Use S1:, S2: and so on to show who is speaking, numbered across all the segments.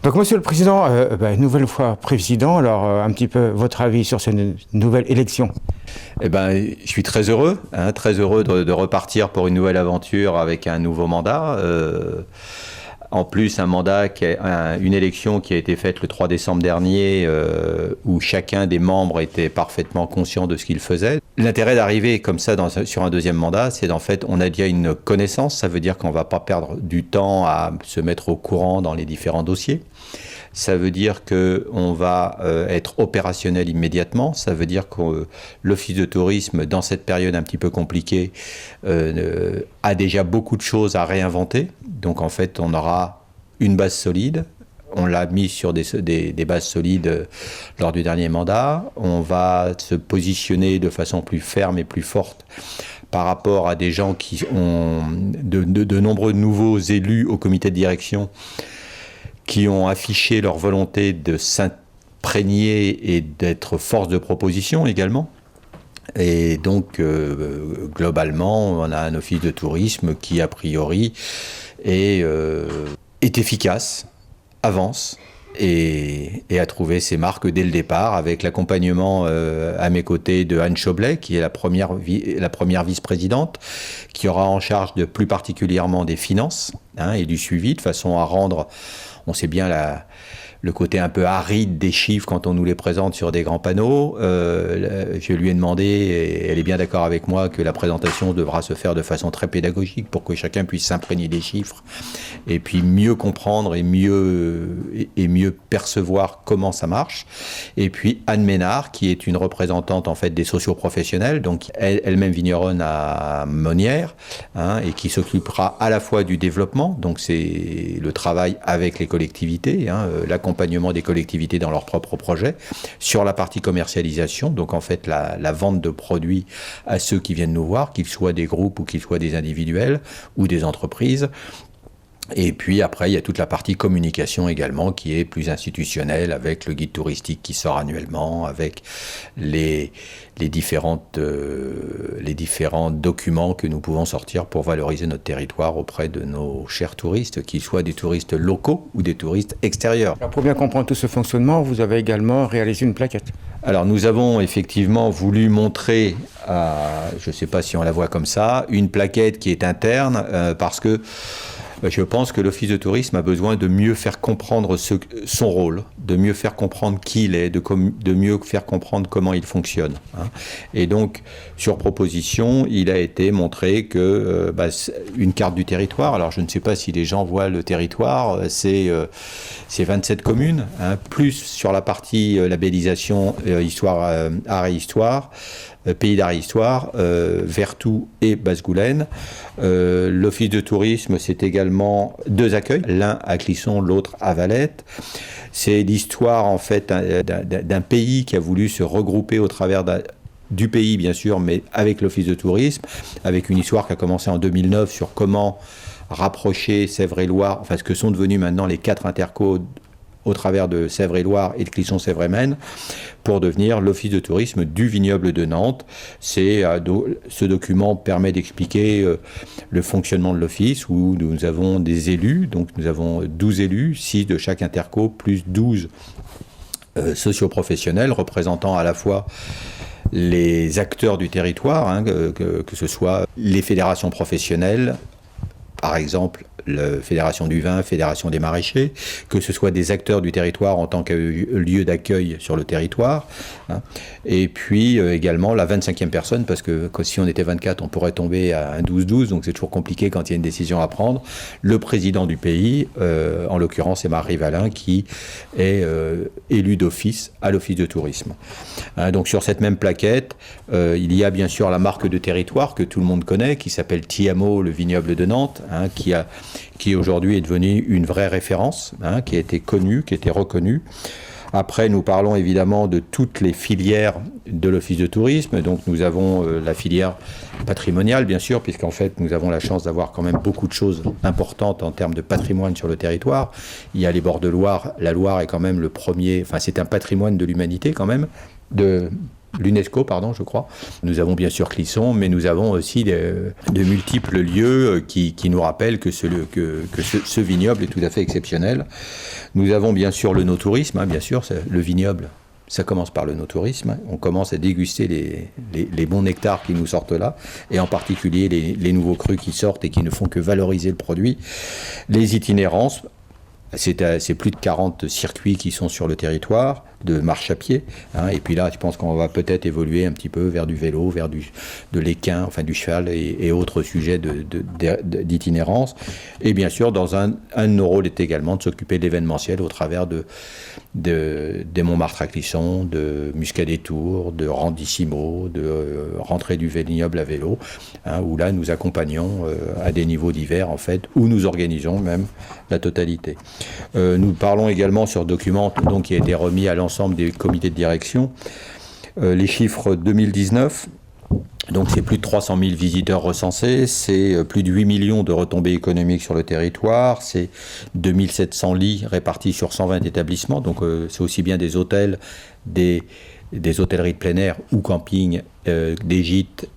S1: Donc, Monsieur le Président, nouvelle fois président, alors un petit peu votre avis sur cette nouvelle élection.
S2: Eh ben, je suis très heureux de repartir pour une nouvelle aventure avec un nouveau mandat. En plus, un mandat, une élection qui a été faite le 3 décembre dernier, où chacun des membres était parfaitement conscient de ce qu'il faisait. L'intérêt d'arriver comme ça sur un deuxième mandat, c'est en fait, on a déjà une connaissance, ça veut dire qu'on ne va pas perdre du temps à se mettre au courant dans les différents dossiers. Ça veut dire qu'on va être opérationnel immédiatement. Ça veut dire que l'Office de tourisme, dans cette période un petit peu compliquée, a déjà beaucoup de choses à réinventer. Donc en fait, on aura une base solide. On l'a mis sur des bases solides lors du dernier mandat. On va se positionner de façon plus ferme et plus forte par rapport à des gens qui ont de nombreux nouveaux élus au comité de direction qui ont affiché leur volonté de s'imprégner et d'être force de proposition également. Et donc, globalement, on a un office de tourisme qui, a priori, est efficace, avance et a trouvé ses marques dès le départ, avec l'accompagnement à mes côtés de Anne Choblet, qui est la première vice-présidente, qui aura en charge plus particulièrement des finances et du suivi, de façon à rendre... On sait bien le côté un peu aride des chiffres quand on nous les présente sur des grands panneaux. Je lui ai demandé, et elle est bien d'accord avec moi, que la présentation devra se faire de façon très pédagogique pour que chacun puisse s'imprégner des chiffres et puis mieux comprendre et mieux percevoir comment ça marche. Et puis Anne Ménard, qui est une représentante en fait des socioprofessionnels, donc elle-même vigneronne à Monnières, et qui s'occupera à la fois du développement, donc c'est le travail avec les collectivités, l'accompagnement des collectivités dans leurs propres projets, sur la partie commercialisation, donc en fait la vente de produits à ceux qui viennent nous voir, qu'ils soient des groupes ou qu'ils soient des individuels ou des entreprises. Et puis après, il y a toute la partie communication également qui est plus institutionnelle, avec le guide touristique qui sort annuellement, avec les différents documents que nous pouvons sortir pour valoriser notre territoire auprès de nos chers touristes, qu'ils soient des touristes locaux ou des touristes extérieurs.
S1: Alors pour bien comprendre tout ce fonctionnement, vous avez également réalisé une plaquette.
S2: Alors nous avons effectivement voulu montrer, je ne sais pas si on la voit comme ça, une plaquette qui est interne, parce que je pense que l'Office de tourisme a besoin de mieux faire comprendre son rôle, de mieux faire comprendre qui il est, de mieux faire comprendre comment il fonctionne. Et donc, sur proposition, il a été montré que une carte du territoire, alors je ne sais pas si les gens voient le territoire, c'est 27 communes, plus sur la partie labellisation histoire, art et histoire, Pays d'art et histoire, Vertou et Basse-Goulaine. L'Office de tourisme, c'est également 2 accueils, l'un à Clisson, l'autre à Valette. C'est l'histoire en fait d'un pays qui a voulu se regrouper au travers du pays bien sûr, mais avec l'Office de tourisme, avec une histoire qui a commencé en 2009 sur comment rapprocher Sèvres-et-Loire, enfin ce que sont devenus maintenant les 4 intercos au travers de Sèvres-et-Loire et de Clisson-Sèvres-et-Maine, pour devenir l'Office de tourisme du vignoble de Nantes. Ce document permet d'expliquer le fonctionnement de l'Office, où nous avons des élus, donc nous avons 12 élus, 6 de chaque interco, plus 12 socioprofessionnels, représentant à la fois les acteurs du territoire, que ce soit les fédérations professionnelles, par exemple la Fédération du vin, Fédération des maraîchers, que ce soit des acteurs du territoire en tant que lieu d'accueil sur le territoire, et puis également la 25e personne, parce que si on était 24, on pourrait tomber à un 12-12, donc c'est toujours compliqué quand il y a une décision à prendre. Le président du pays, en l'occurrence c'est Marie Valin, qui est élu d'office à l'Office de tourisme. Donc sur cette même plaquette, il y a bien sûr la marque de territoire que tout le monde connaît, qui s'appelle Tiamo, le vignoble de Nantes, qui aujourd'hui est devenue une vraie référence, qui a été connue, qui a été reconnue. Après, nous parlons évidemment de toutes les filières de l'Office de tourisme. Donc nous avons la filière patrimoniale, bien sûr, puisqu'en fait, nous avons la chance d'avoir quand même beaucoup de choses importantes en termes de patrimoine sur le territoire. Il y a les bords de Loire. La Loire est quand même le premier... Enfin, c'est un patrimoine de l'humanité quand même, l'UNESCO, pardon, je crois. Nous avons bien sûr Clisson, mais nous avons aussi de multiples lieux qui nous rappellent que ce vignoble est tout à fait exceptionnel. Nous avons bien sûr le no-tourisme, bien sûr, le vignoble. Ça commence par le no-tourisme. On commence à déguster les bons nectars qui nous sortent là, et en particulier les nouveaux crus qui sortent et qui ne font que valoriser le produit. Les itinérances, c'est plus de 40 circuits qui sont sur le territoire de marche à pied. Et puis là, je pense qu'on va peut-être évoluer un petit peu vers du vélo, vers de l'équin, enfin du cheval et autres sujets d'itinérance. Et bien sûr, dans un de nos rôles est également de s'occuper de l'événementiel au travers des Montmartre à Clisson, de Muscadet-Tours, de Randissimo, de rentrée du vignoble à vélo, où là nous accompagnons à des niveaux divers en fait, où nous organisons même la totalité. Nous parlons également sur document donc, qui a été remis à l'ensemble des comités de direction. Les chiffres 2019, donc c'est plus de 300 000 visiteurs recensés, c'est plus de 8 millions de retombées économiques sur le territoire, c'est 2700 lits répartis sur 120 établissements, donc c'est aussi bien des hôtels, des hôtelleries de plein air ou camping, des gîtes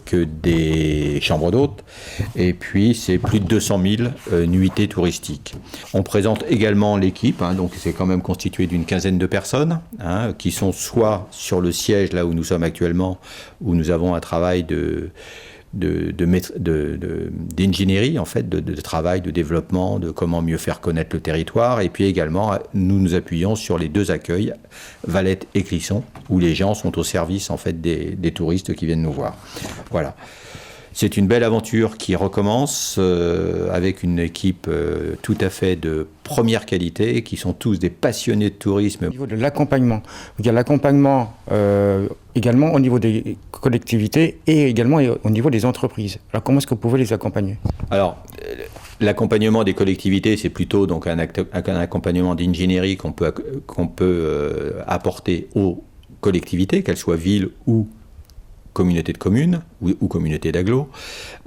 S2: que des chambres d'hôtes, et puis c'est plus de 200 000 nuitées touristiques. On présente également l'équipe, donc c'est quand même constitué d'une quinzaine de personnes, qui sont soit sur le siège là où nous sommes actuellement, où nous avons un travail d'ingénierie en fait, de travail, de développement, de comment mieux faire connaître le territoire, et puis également nous nous appuyons sur les deux accueils, Valette et Clisson, où les gens sont au service en fait des touristes qui viennent nous voir. Voilà. C'est une belle aventure qui recommence avec une équipe tout à fait de première qualité, qui sont tous des passionnés de tourisme.
S1: Au niveau de l'accompagnement, il y a l'accompagnement également au niveau des collectivités et également au niveau des entreprises. Alors comment est-ce que vous pouvez les accompagner ?
S2: Alors, l'accompagnement des collectivités, c'est plutôt donc un accompagnement d'ingénierie qu'on peut apporter aux collectivités, qu'elles soient villes ou communautés de communes ou communautés d'agglos,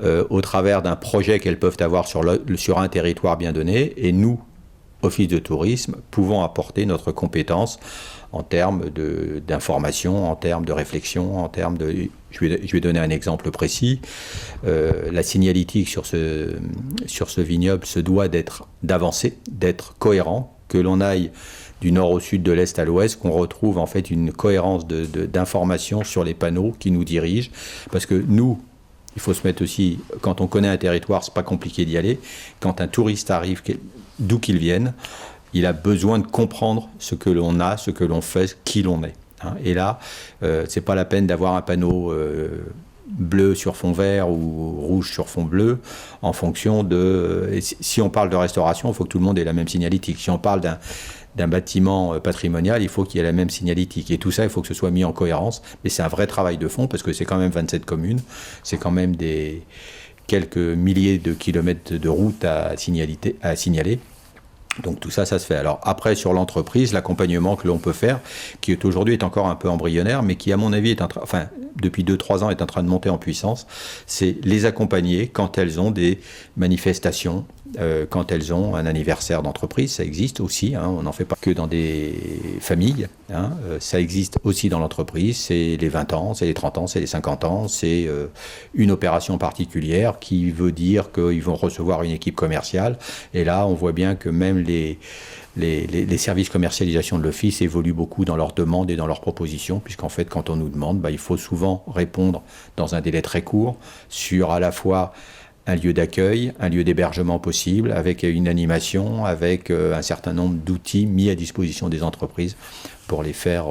S2: au travers d'un projet qu'elles peuvent avoir sur un territoire bien donné. Et nous, Office de tourisme, pouvons apporter notre compétence en termes d'information, en termes de réflexion, en termes de... Je vais donner un exemple précis. La signalétique sur ce vignoble se doit d'avancer, d'être cohérent, que l'on aille du nord au sud, de l'est à l'ouest, qu'on retrouve en fait une cohérence d'informations sur les panneaux qui nous dirigent. Parce que nous, il faut se mettre aussi, quand on connaît un territoire, c'est pas compliqué d'y aller. Quand un touriste arrive, d'où qu'il vienne, il a besoin de comprendre ce que l'on a, ce que l'on fait, qui l'on est. Et là, c'est pas la peine d'avoir un panneau bleu sur fond vert ou rouge sur fond bleu, en fonction de... Si on parle de restauration, il faut que tout le monde ait la même signalétique. Si on parle d'un bâtiment patrimonial, il faut qu'il y ait la même signalétique. Et tout ça, il faut que ce soit mis en cohérence. Mais c'est un vrai travail de fond, parce que c'est quand même 27 communes, c'est quand même quelques milliers de kilomètres de route à signaler. Donc tout ça, ça se fait. Alors après, sur l'entreprise, l'accompagnement que l'on peut faire, qui aujourd'hui est encore un peu embryonnaire, mais qui à mon avis depuis 2-3 ans est en train de monter en puissance, c'est les accompagner quand elles ont des manifestations, quand elles ont un anniversaire d'entreprise. Ça existe aussi, on n'en fait pas que dans des familles, ça existe aussi dans l'entreprise. C'est les 20 ans, c'est les 30 ans, c'est les 50 ans, c'est une opération particulière qui veut dire qu'ils vont recevoir une équipe commerciale. Et là, on voit bien que même les services commercialisation de l'office évoluent beaucoup dans leurs demandes et dans leurs propositions, puisqu'en fait, quand on nous demande, il faut souvent répondre dans un délai très court sur à la fois un lieu d'accueil, un lieu d'hébergement possible, avec une animation, avec un certain nombre d'outils mis à disposition des entreprises pour les faire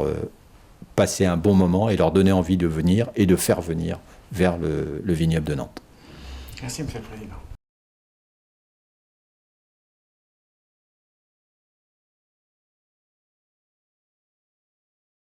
S2: passer un bon moment et leur donner envie de venir et de faire venir vers le vignoble de Nantes.
S1: Merci, Monsieur le Président.